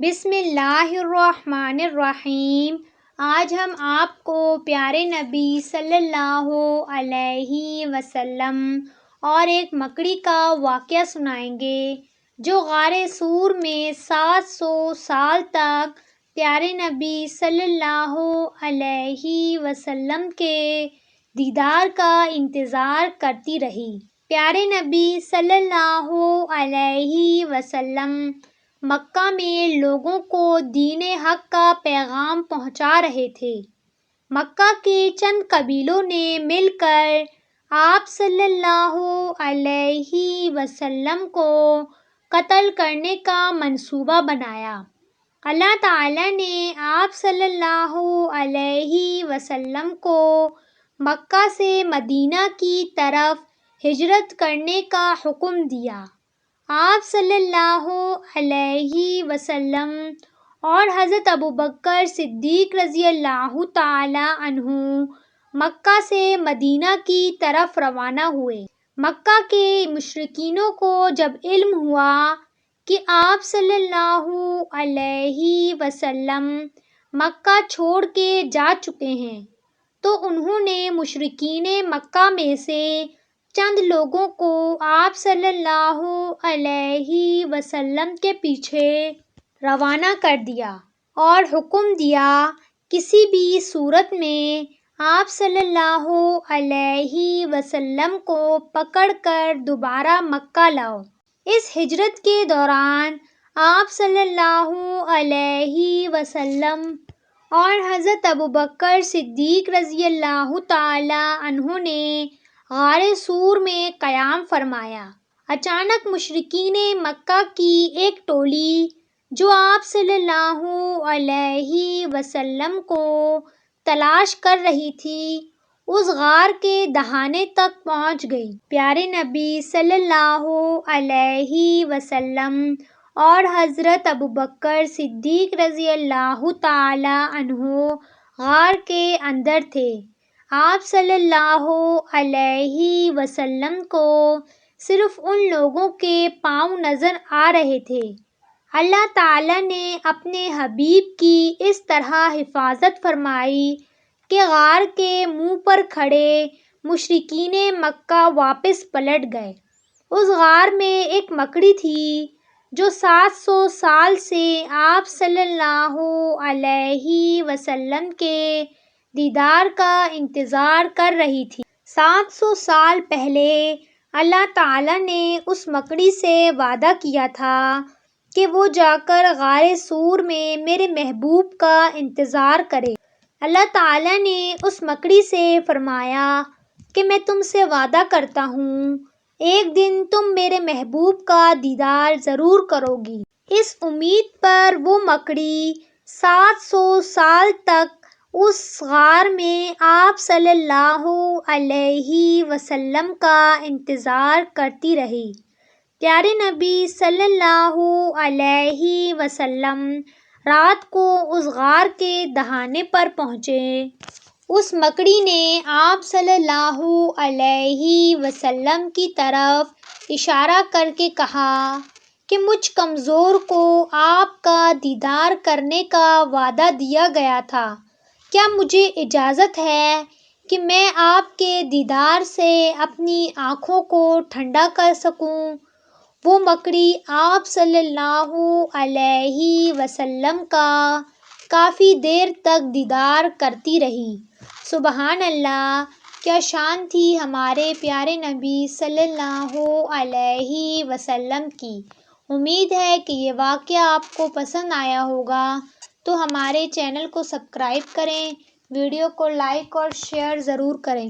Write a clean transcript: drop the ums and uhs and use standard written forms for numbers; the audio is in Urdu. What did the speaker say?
بسم اللہ الرحمن الرحیم۔ آج ہم آپ کو پیارے نبی صلی اللہ علیہ وسلم اور ایک مکڑی کا واقعہ سنائیں گے جو غار سور میں 700 سال تک پیارے نبی صلی اللہ علیہ وسلم کے دیدار کا انتظار کرتی رہی۔ پیارے نبی صلی اللہ علیہ وسلم مکہ میں لوگوں کو دین حق کا پیغام پہنچا رہے تھے۔ مکہ کے چند قبیلوں نے مل کر آپ صلی اللہ علیہ وسلم کو قتل کرنے کا منصوبہ بنایا۔ اللہ تعالیٰ نے آپ صلی اللہ علیہ وسلم کو مکہ سے مدینہ کی طرف ہجرت کرنے کا حکم دیا۔ آپ صلی اللہ علیہ وسلم اور حضرت ابوبکر صدیق رضی اللہ تعالی عنہ مکہ سے مدینہ کی طرف روانہ ہوئے۔ مکہ کے مشرکینوں کو جب علم ہوا کہ آپ صلی اللہ علیہ وسلم مکہ چھوڑ کے جا چکے ہیں تو انہوں نے مشرکین مکہ میں سے چند لوگوں کو آپ صلی اللہ علیہ وسلم کے پیچھے روانہ کر دیا اور حکم دیا کسی بھی صورت میں آپ صلی اللہ علیہ وسلم کو پکڑ کر دوبارہ مکہ لاؤ۔ اس ہجرت کے دوران آپ صلی اللہ علیہ وسلم اور حضرت ابوبکر صدیق رضی اللہ تعالی عنہ نے غار سور میں قیام فرمایا۔ اچانک مشرکین مکہ کی ایک ٹولی جو آپ صلی اللہ علیہ وسلم کو تلاش کر رہی تھی اس غار کے دہانے تک پہنچ گئی۔ پیارے نبی صلی اللہ علیہ وسلم اور حضرت ابوبکر صدیق رضی اللہ تعالی عنہ غار کے اندر تھے۔ آپ صلی اللہ علیہ وسلم کو صرف ان لوگوں کے پاؤں نظر آ رہے تھے۔ اللہ تعالیٰ نے اپنے حبیب کی اس طرح حفاظت فرمائی کہ غار کے منہ پر کھڑے مشرکین مکہ واپس پلٹ گئے۔ اس غار میں ایک مکڑی تھی جو 700 سال سے آپ صلی اللہ علیہ وسلم کے دیدار کا انتظار کر رہی تھی۔ 700 سال پہلے اللہ تعالیٰ نے اس مکڑی سے وعدہ کیا تھا کہ وہ جا کر غار سور میں میرے محبوب کا انتظار کرے۔ اللہ تعالیٰ نے اس مکڑی سے فرمایا کہ میں تم سے وعدہ کرتا ہوں ایک دن تم میرے محبوب کا دیدار ضرور کرو گی۔ اس امید پر وہ مکڑی 700 سال تک اس غار میں آپ صلی اللہ علیہ وسلم کا انتظار کرتی رہی۔ پیارے نبی صلی اللہ علیہ وسلم رات کو اس غار کے دہانے پر پہنچے۔ اس مکڑی نے آپ صلی اللہ علیہ وسلم کی طرف اشارہ کر کے کہا کہ مجھ کمزور کو آپ کا دیدار کرنے کا وعدہ دیا گیا تھا، کیا مجھے اجازت ہے کہ میں آپ کے دیدار سے اپنی آنکھوں کو ٹھنڈا کر سکوں؟ وہ مکڑی آپ صلی اللہ علیہ وسلم کا کافی دیر تک دیدار کرتی رہی۔ سبحان اللہ! کیا شان تھی ہمارے پیارے نبی صلی اللہ علیہ وسلم کی۔ امید ہے کہ یہ واقعہ آپ کو پسند آیا ہوگا، تو ہمارے چینل کو سبسکرائب کریں، ویڈیو کو لائک اور شیئر ضرور کریں۔